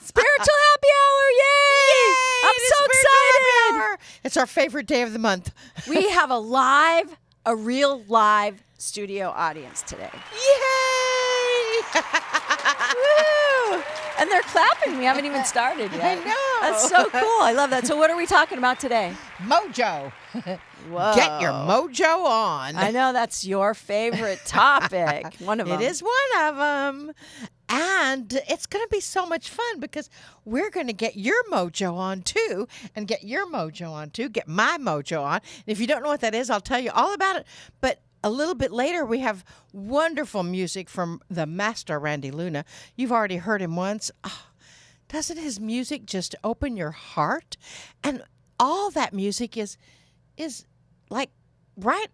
Spiritual happy hour. Yay! I'm so excited. It's our favorite day of the month. We have a real live studio audience today. Yay! Woo! And they're clapping. We haven't even started yet. I know. That's so cool. I love that. So what are we talking about today? Mojo. Whoa. Get your mojo on. I know that's your favorite topic. One of them. It is one of them. And it's going to be so much fun because we're going to get your mojo on too, and get your mojo on too, get my mojo on. And if you don't know what that is, I'll tell you all about it. But a little bit later, we have wonderful music from the master, Randy Luna. You've already heard him once. Oh, doesn't his music just open your heart? And all that music is like right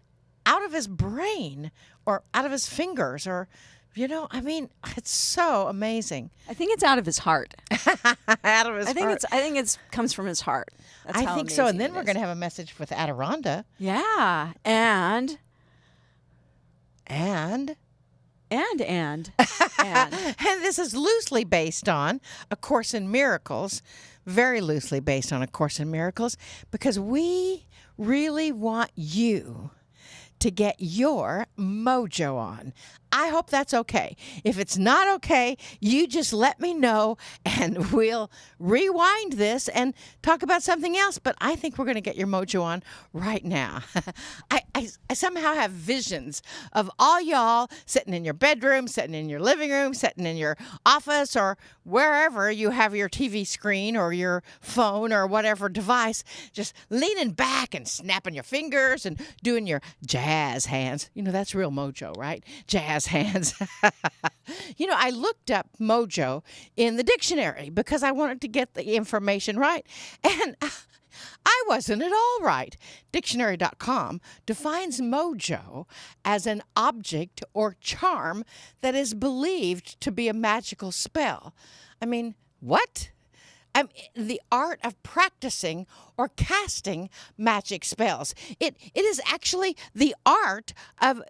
out of his brain or out of his fingers or... I mean, it's so amazing. I think it's out of his heart. Out of his heart. I think it comes from his heart. That's I think so. And then we're going to have a message with Adironda. Yeah. And And this is loosely based on A Course in Miracles, very loosely based on A Course in Miracles, because we really want you to get your mojo on. I hope that's okay. If it's not okay, you just let me know and we'll rewind this and talk about something else. But I think we're going to get your mojo on right now. I somehow have visions of all y'all sitting in your bedroom, sitting in your living room, sitting in your office or wherever you have your TV screen or your phone or whatever device, just leaning back and snapping your fingers and doing your jazz hands. That's real mojo, right? Jazz hands. I looked up mojo in the dictionary because I wanted to get the information right. And I wasn't at all right. Dictionary.com defines mojo as an object or charm that is believed to be a magical spell. I mean, what? The art of practicing or casting magic spells. It is actually the art of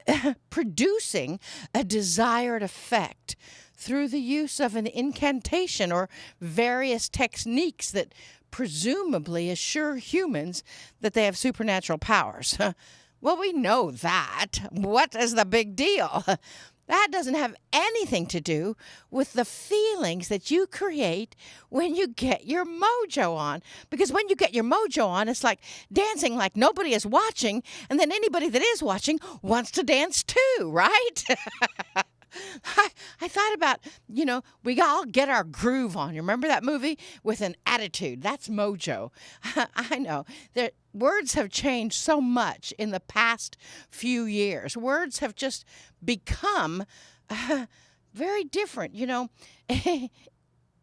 producing a desired effect through the use of an incantation or various techniques that presumably assure humans that they have supernatural powers. Well, we know that. What is the big deal? That doesn't have anything to do with the feelings that you create when you get your mojo on. Because when you get your mojo on, it's like dancing like nobody is watching, and then anybody that is watching wants to dance too, right? I thought about, we all get our groove on. You remember that movie? With an attitude. That's mojo. I know. Words have changed so much in the past few years. Words have just become very different.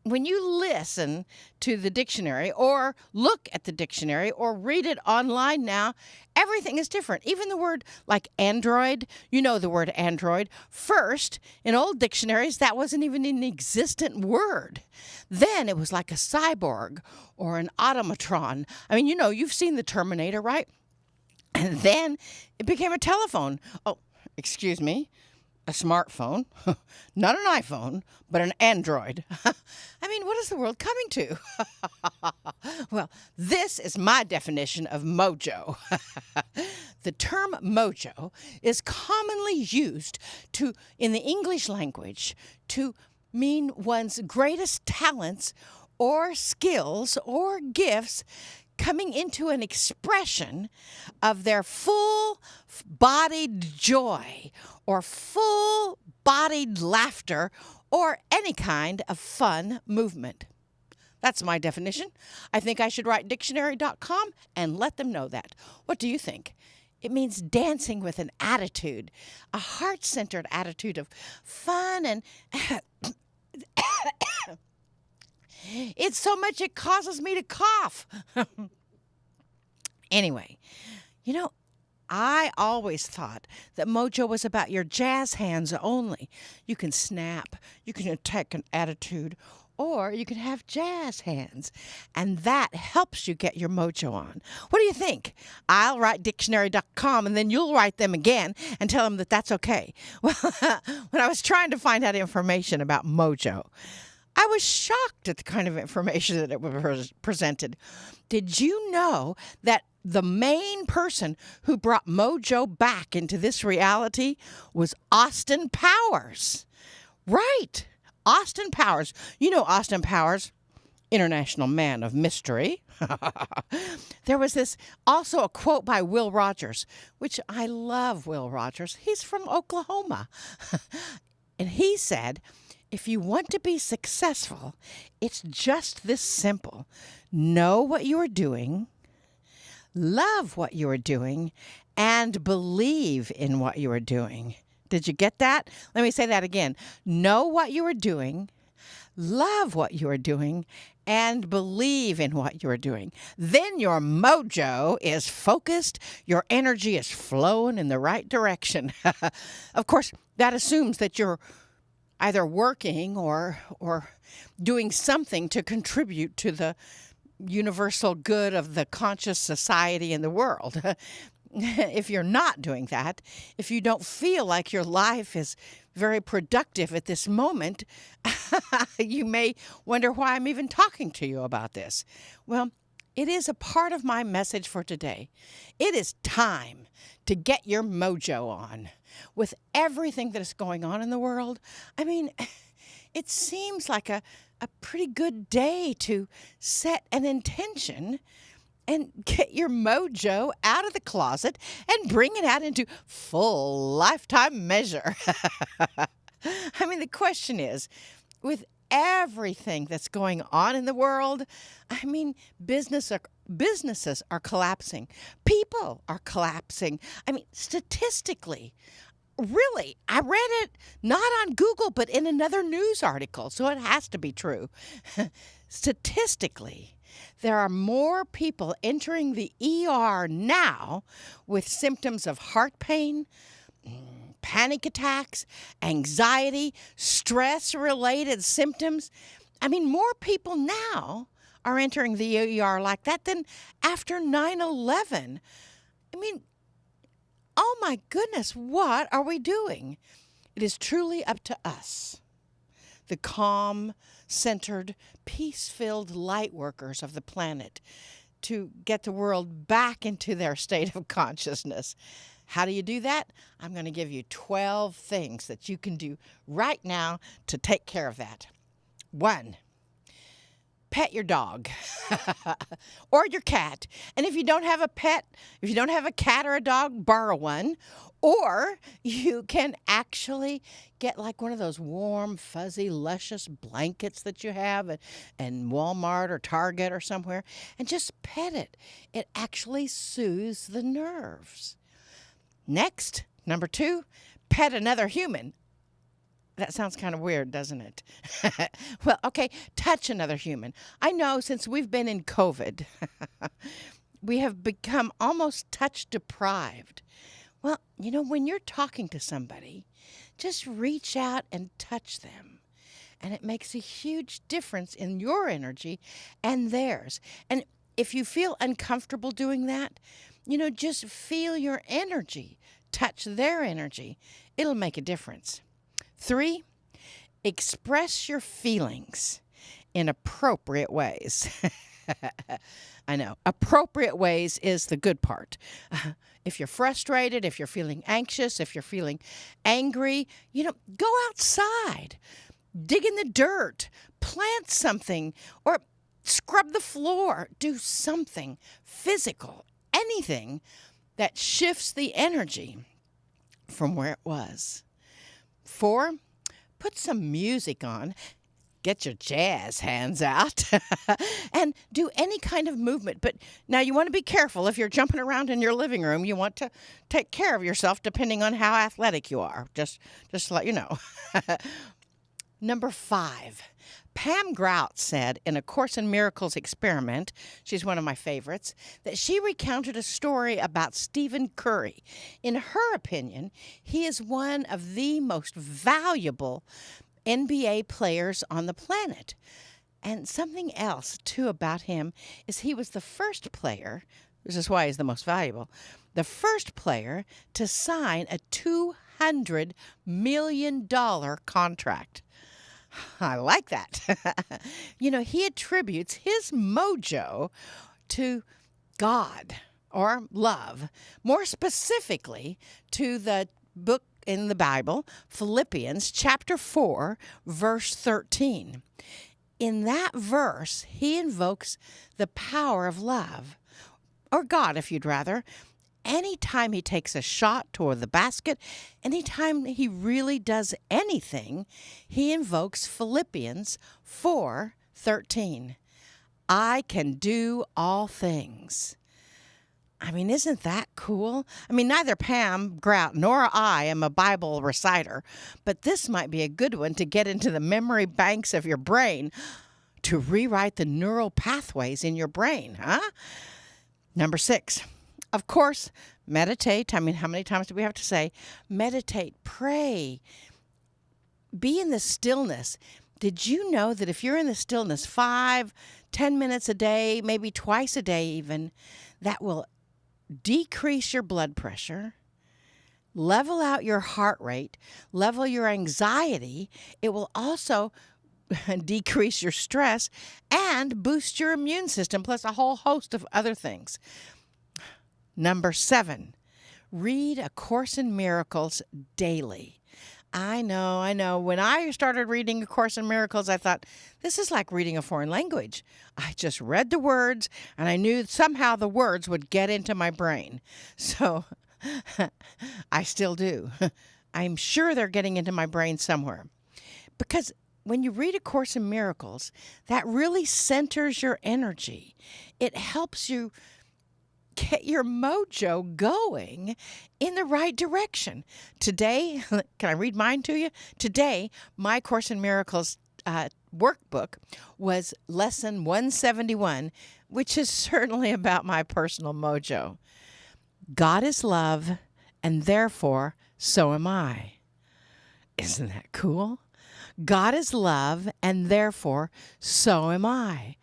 When you listen to the dictionary or look at the dictionary or read it online now, everything is different. Even the word like android, the word android. First, in old dictionaries, that wasn't even an existent word. Then it was like a cyborg or an automatron. I mean, you've seen the Terminator, right? And then it became a telephone. Oh, excuse me. A smartphone, not an iPhone, but an Android. I mean, what is the world coming to? Well, this is my definition of mojo. The term mojo is commonly used in the English language to mean one's greatest talents or skills or gifts coming into an expression of their full-bodied joy or full-bodied laughter or any kind of fun movement. That's my definition. I think I should write dictionary.com and let them know that. What do you think? It means dancing with an attitude, a heart-centered attitude of fun and... It's so much it causes me to cough. Anyway, I always thought that mojo was about your jazz hands only. You can snap, you can take an attitude, or you can have jazz hands. And that helps you get your mojo on. What do you think? I'll write dictionary.com and then you'll write them again and tell them that that's okay. Well, when I was trying to find out information about mojo, I was shocked at the kind of information that it was presented. Did you know that the main person who brought Mojo back into this reality was Austin Powers? Right. Austin Powers. You know Austin Powers, international man of mystery. There was also a quote by Will Rogers, which I love Will Rogers. He's from Oklahoma. And he said, if you want to be successful, it's just this simple. Know what you are doing, love what you are doing, and believe in what you are doing. Did you get that? Let me say that again. Know what you are doing, love what you are doing, and believe in what you are doing. Then your mojo is focused, your energy is flowing in the right direction. Of course, that assumes that you're either working or doing something to contribute to the universal good of the conscious society and the world. If you're not doing that, if you don't feel like your life is very productive at this moment, you may wonder why I'm even talking to you about this. Well, it is a part of my message for today. It is time to get your mojo on. With everything that is going on in the world, I mean, it seems like a pretty good day to set an intention and get your mojo out of the closet and bring it out into full lifetime measure. I mean, the question is, with everything that's going on in the world, I mean, businesses are collapsing. People are collapsing. I mean, statistically, really, I read it not on Google, but in another news article, so it has to be true. Statistically, there are more people entering the ER now with symptoms of heart pain, panic attacks, anxiety, stress-related symptoms. I mean, more people now are entering the ER like that than after 9/11. I mean, oh my goodness, what are we doing? It is truly up to us, the calm, centered, peace-filled light workers of the planet, to get the world back into their state of consciousness. How do you do that? I'm going to give you 12 things that you can do right now to take care of that. 1, pet your dog or your cat. And if you don't have a pet, if you don't have a cat or a dog, borrow one. Or you can actually get like one of those warm, fuzzy, luscious blankets that you have at Walmart or Target or somewhere, and just pet it. It actually soothes the nerves. Next, number 2, pet another human. That sounds kind of weird, doesn't it? Well, okay, touch another human. I know since we've been in COVID, we have become almost touch deprived. Well, you know, when you're talking to somebody, just reach out and touch them. And it makes a huge difference in your energy and theirs. And if you feel uncomfortable doing that, you know, just feel your energy, touch their energy. It'll make a difference. 3, express your feelings in appropriate ways. I know, appropriate ways is the good part. If you're frustrated, if you're feeling anxious, if you're feeling angry, you know, go outside, dig in the dirt, plant something, or scrub the floor, do something physical, anything that shifts the energy from where it was. 4, put some music on. Get your jazz hands out and do any kind of movement. But now you want to be careful. If you're jumping around in your living room, you want to take care of yourself depending on how athletic you are. Just to let you know. Number 5, Pam Grout said in A Course in Miracles experiment, she's one of my favorites, that she recounted a story about Stephen Curry. In her opinion, he is one of the most valuable NBA players on the planet. And something else, too, about him is he was the first player, this is why he's the most valuable, the first player to sign a $200 million contract. I like that. He attributes his mojo to God or love, more specifically to the book in the Bible, Philippians chapter 4, verse 13. In that verse, he invokes the power of love, or God, if you'd rather. Anytime he takes a shot toward the basket, anytime he really does anything, he invokes Philippians 4:13. I can do all things. I mean, isn't that cool? I mean, neither Pam Grout nor I am a Bible reciter, but this might be a good one to get into the memory banks of your brain to rewrite the neural pathways in your brain, huh? Number 6. Of course, meditate. I mean, how many times do we have to say meditate, pray, be in the stillness? Did you know that if you're in the stillness 5, 10 minutes a day, maybe twice a day even, that will decrease your blood pressure, level out your heart rate, level your anxiety. It will also decrease your stress and boost your immune system, plus a whole host of other things. Number 7, read A Course in Miracles daily. I know. When I started reading A Course in Miracles, I thought, this is like reading a foreign language. I just read the words, and I knew somehow the words would get into my brain. So I still do. I'm sure they're getting into my brain somewhere. Because when you read A Course in Miracles, that really centers your energy. It helps you get your mojo going in the right direction. Today, can I read mine to you? Today, my Course in Miracles workbook was lesson 171, which is certainly about my personal mojo. God is love, and therefore, so am I. Isn't that cool? God is love, and therefore, so am I.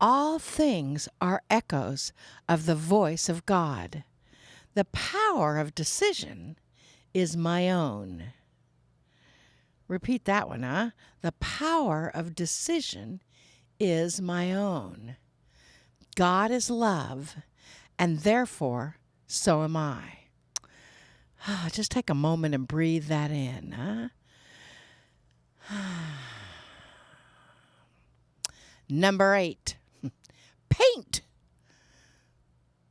All things are echoes of the voice of God. The power of decision is my own. Repeat that one, huh? The power of decision is my own. God is love, and therefore, so am I. Just take a moment and breathe that in, huh? Number 8. Paint,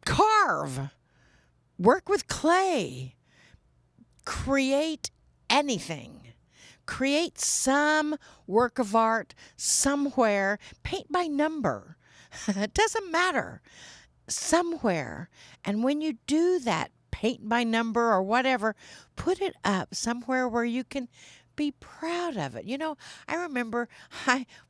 carve, work with clay, create anything. Create some work of art somewhere. Paint by number. It doesn't matter. Somewhere. And when you do that, paint by number or whatever, put it up somewhere where you can be proud of it. I remember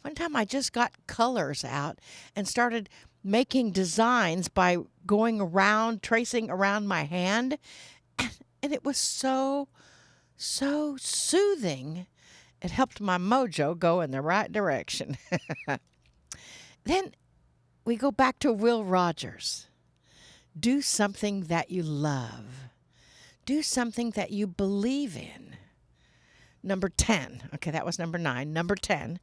one time I just got colors out and started making designs by going around, tracing around my hand. And it was so soothing. It helped my mojo go in the right direction. Then we go back to Will Rogers. Do something that you love. Do something that you believe in. Number 10. Okay, that was number 9. Number 10.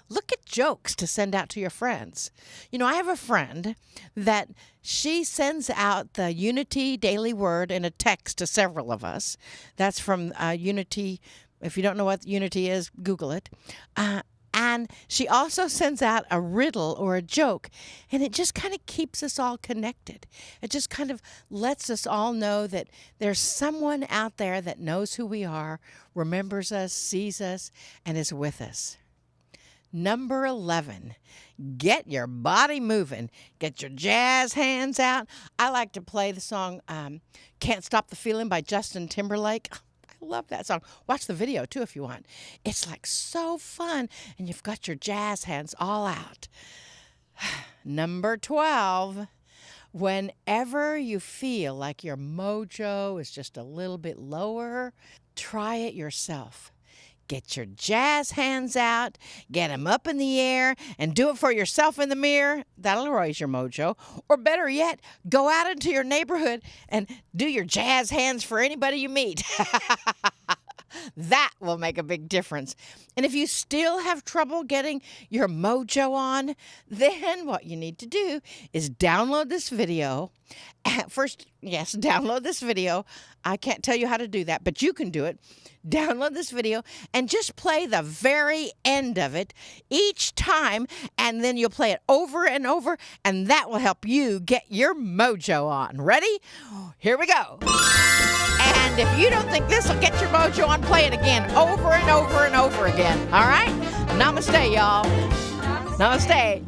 Look at jokes to send out to your friends. I have a friend that she sends out the Unity Daily Word in a text to several of us. That's from Unity. If you don't know what Unity is, Google it. And she also sends out a riddle or a joke, and it just kind of keeps us all connected. It just kind of lets us all know that there's someone out there that knows who we are, remembers us, sees us, and is with us. Number 11, get your body moving. Get your jazz hands out. I like to play the song Can't Stop the Feeling by Justin Timberlake. I love that song. Watch the video, too, if you want. It's like so fun, and you've got your jazz hands all out. Number 12, whenever you feel like your mojo is just a little bit lower, try it yourself. Get your jazz hands out, get them up in the air, and do it for yourself in the mirror. That'll raise your mojo. Or better yet, go out into your neighborhood and do your jazz hands for anybody you meet. That will make a big difference. And if you still have trouble getting your mojo on, then what you need to do is download this video. First, yes, download this video. I can't tell you how to do that, but you can do it. Download this video and just play the very end of it each time, and then you'll play it over and over, and that will help you get your mojo on. Ready? Here we go. And if you don't think this will get your mojo on, play it again over and over and over again. All right? Namaste, y'all. Namaste.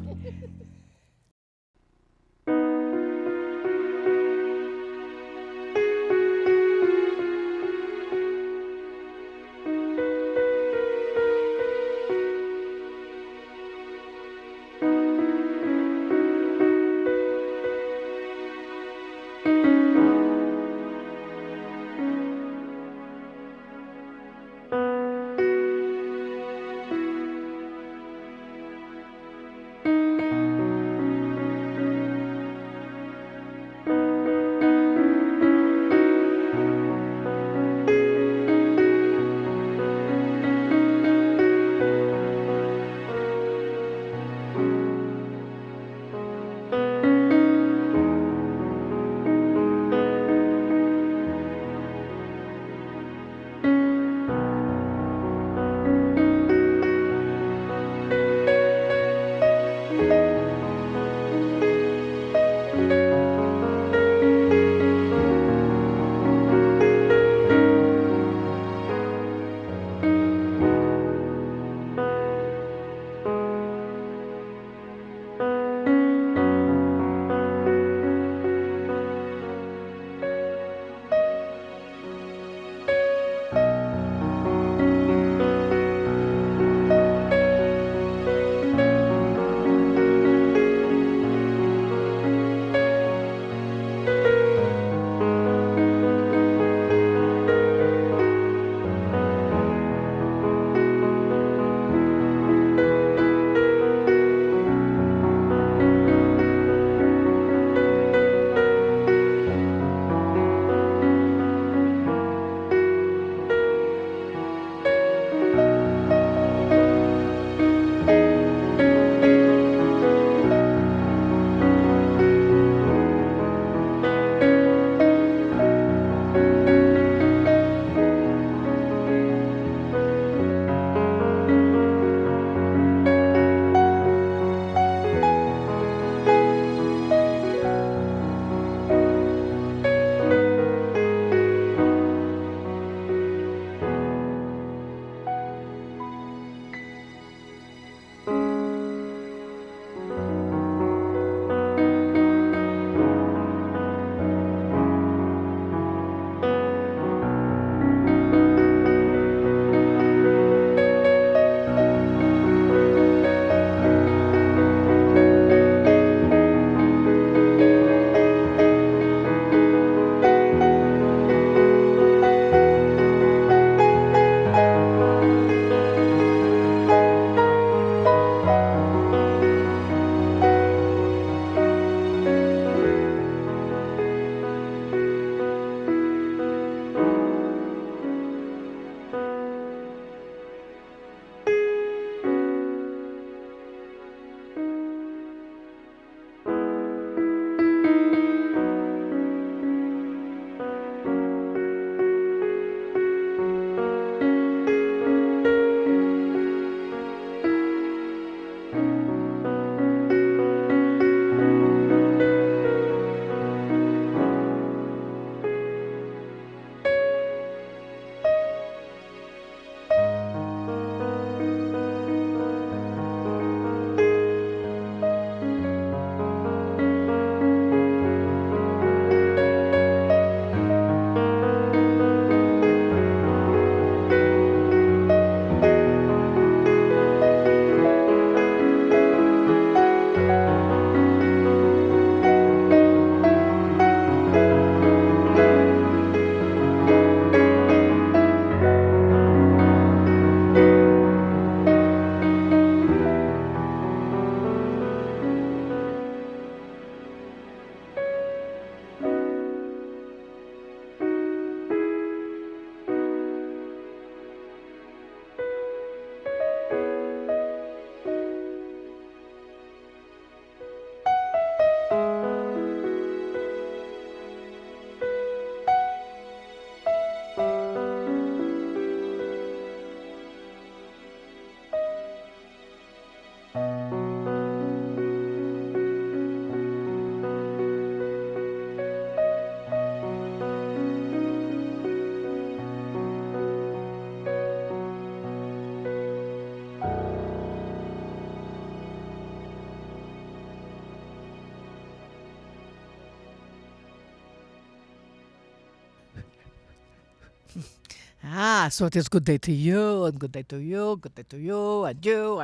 So it is good day to you, and good day to you, good day to you, and you.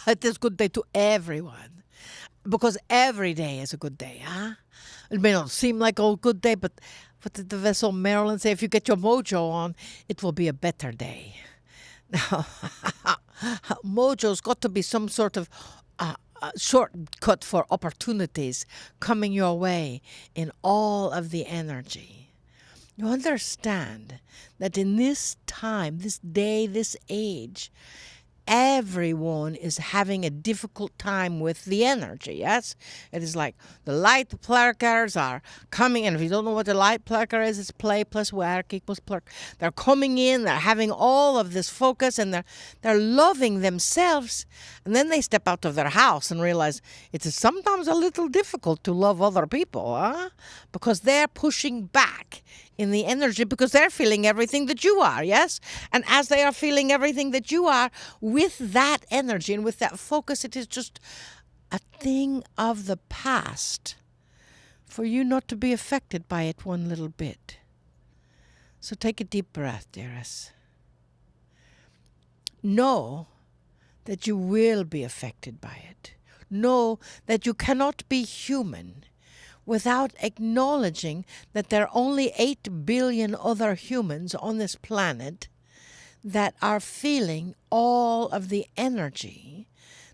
It is good day to everyone. Because every day is a good day, huh? It may not seem like a good day, but what did the vessel Marilyn say? If you get your mojo on, it will be a better day. Now, mojo's got to be some sort of shortcut for opportunities coming your way in all of the energy. You understand that in this time, this day, this age, everyone is having a difficult time with the energy, yes? It is like the light placers are coming, and if you don't know what the light placer is, it's play plus work equals plurk. They're coming in, they're having all of this focus, and they're loving themselves, and then they step out of their house and realize it's sometimes a little difficult to love other people, huh? Because they're pushing back in the energy because they're feeling everything that you are, yes? And as they are feeling everything that you are, with that energy and with that focus, it is just a thing of the past for you not to be affected by it one little bit. So take a deep breath, dearest. Know that you will be affected by it. Know that you cannot be human without acknowledging that there are only 8 billion other humans on this planet that are feeling all of the energy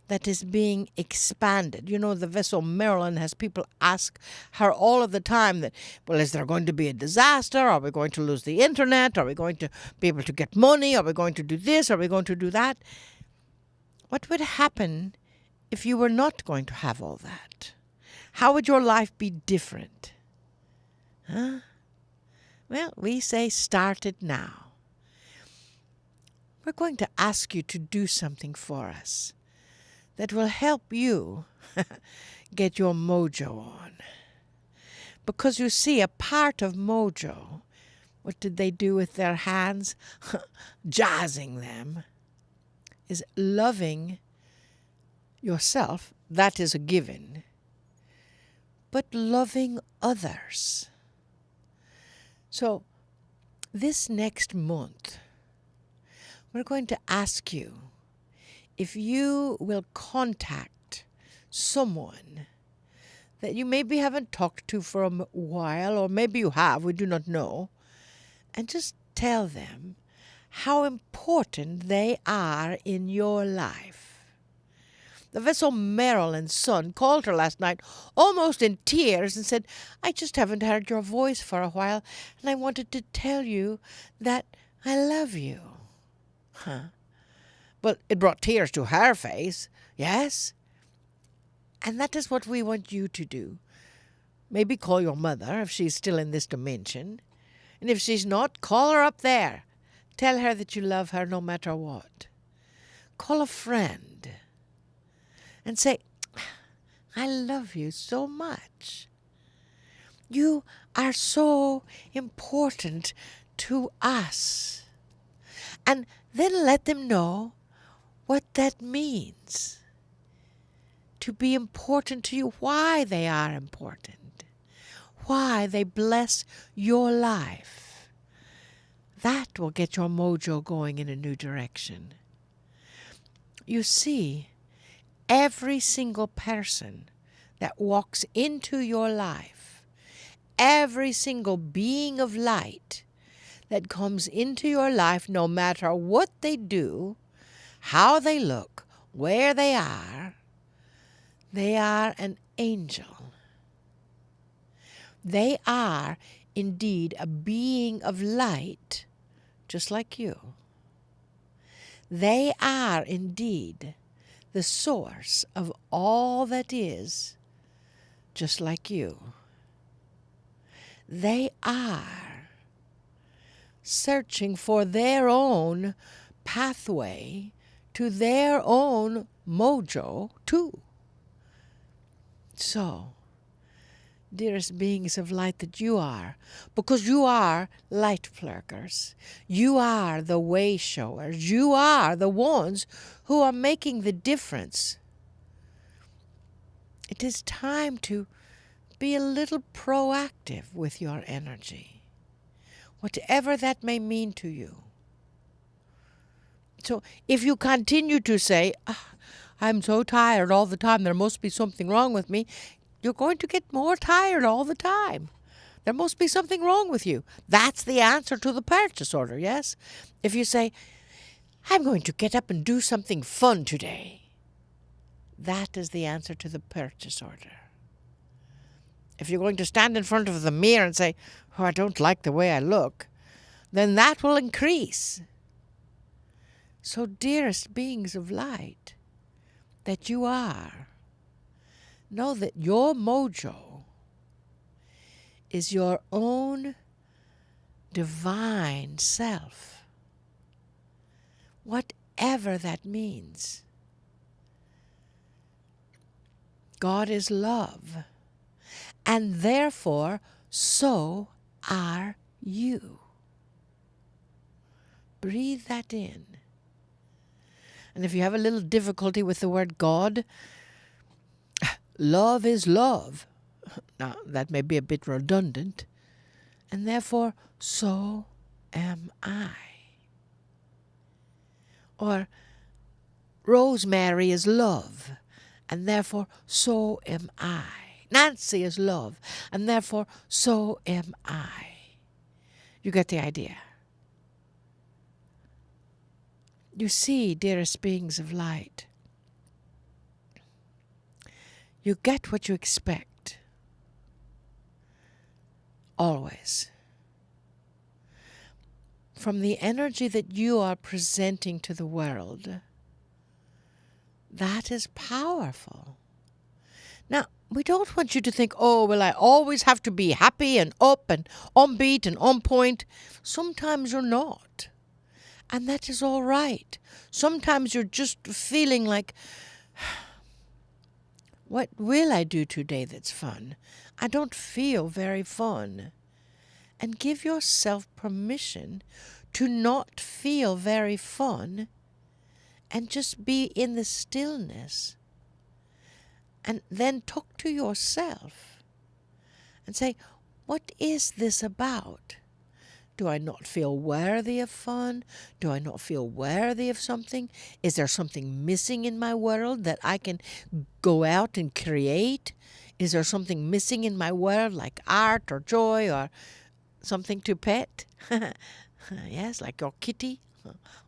that is being expanded. You know, the vessel Marilyn has people ask her all of the time that, well, is there going to be a disaster? Are we going to lose the internet? Are we going to be able to get money? Are we going to do this? Are we going to do that? What would happen if you were not going to have all that? How would your life be different? Huh? Well, we say start it now. We're going to ask you to do something for us that will help you get your mojo on. Because you see, a part of mojo, what did they do with their hands? Jazzing them, is loving yourself. That is a given. But loving others. So this next month, we're going to ask you if you will contact someone that you maybe haven't talked to for a while, or maybe you have, we do not know, and just tell them how important they are in your life. The vessel Marilyn's son called her last night almost in tears and said, I just haven't heard your voice for a while, and I wanted to tell you that I love you. Huh. Well, it brought tears to her face, yes? And that is what we want you to do. Maybe call your mother if she's still in this dimension. And if she's not, call her up there. Tell her that you love her no matter what. Call a friend and say, I love you so much. You are so important to us. And then let them know what that means. To be important to you, why they are important, why they bless your life. That will get your mojo going in a new direction. You see, every single person that walks into your life, every single being of light that comes into your life, no matter what they do, how they look, where they are an angel. They are indeed a being of light, just like you. They are indeed the source of all that is, just like you. They are searching for their own pathway to their own mojo, too. So, dearest beings of light that you are, because you are light flirkers, you are the way showers, you are the ones who are making the difference. It is time to be a little proactive with your energy. whatever that may mean to you. So if you continue to say, I'm so tired all the time, there must be something wrong with me, you're going to get more tired all the time. There must be something wrong with you. That's the answer to the purchase order, yes? If you say, I'm going to get up and do something fun today, that is the answer to the purchase order. If you're going to stand in front of the mirror and say, I don't like the way I look, then that will increase. So, dearest beings of light that you are, know that your mojo is your own divine self, whatever that means. God is love, and therefore so are you. Breathe that in. And if you have a little difficulty with the word God, love is love. Now, that may be a bit redundant. And therefore, so am I. Or, Rosemary is love, and therefore, so am I. Nancy is love, and therefore, so am I. You get the idea. You see, dearest beings of light, you get what you expect. Always. From the energy that you are presenting to the world. That is powerful. Now, we don't want you to think, I always have to be happy and up and on beat and on point. Sometimes you're not. And that is all right. Sometimes you're just feeling like, what will I do today that's fun? I don't feel very fun. And give yourself permission to not feel very fun and just be in the stillness. And then talk to yourself and say, what is this about? Do I not feel worthy of fun? Do I not feel worthy of something? Is there something missing in my world that I can go out and create? Is there something missing in my world like art or joy or something to pet? Yes, like your kitty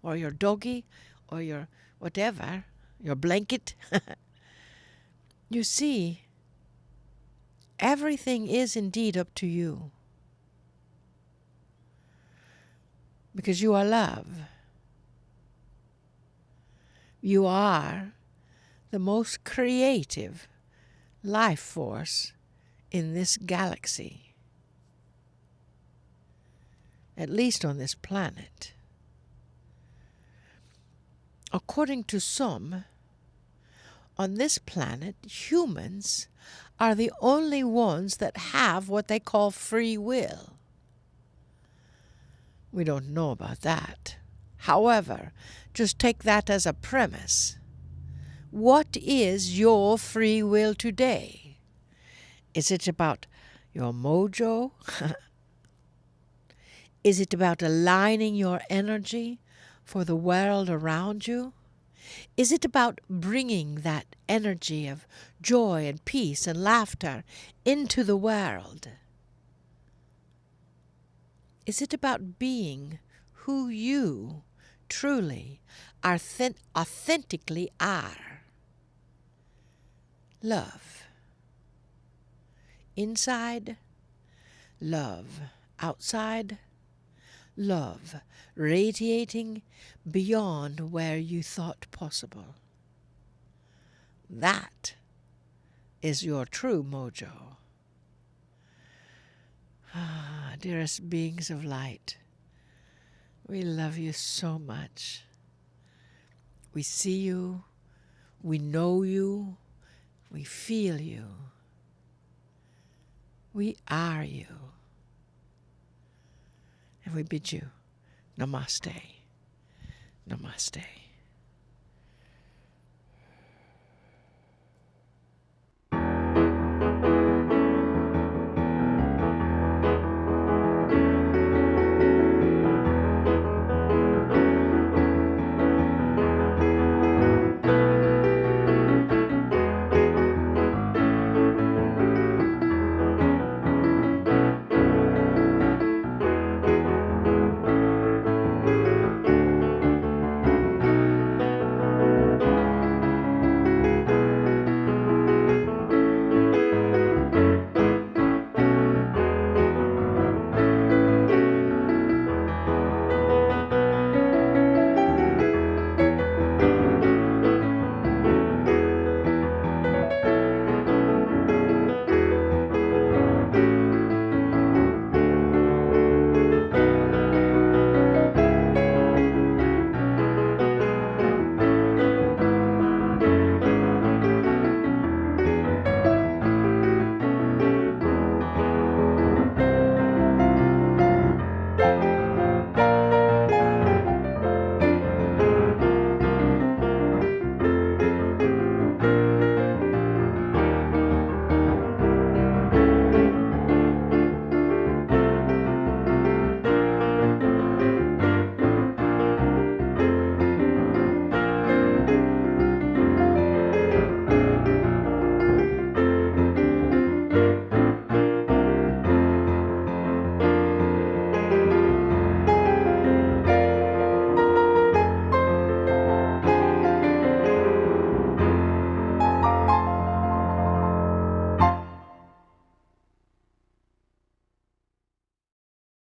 or your doggy or your whatever, your blanket. You see, everything is indeed up to you. Because you are love. You are the most creative life force in this galaxy. At least on this planet. According to some, on this planet, humans are the only ones that have what they call free will. We don't know about that. However, just take that as a premise. What is your free will today? Is it about your mojo? Is it about aligning your energy for the world around you? Is it about bringing that energy of joy and peace and laughter into the world? Is it about being who you truly, authentically are? Love. Inside, love. Outside, love. Radiating beyond where you thought possible. That is your true mojo. Ah, dearest beings of light, we love you so much. We see you, we know you, we feel you. We are you. And we bid you namaste. Namaste.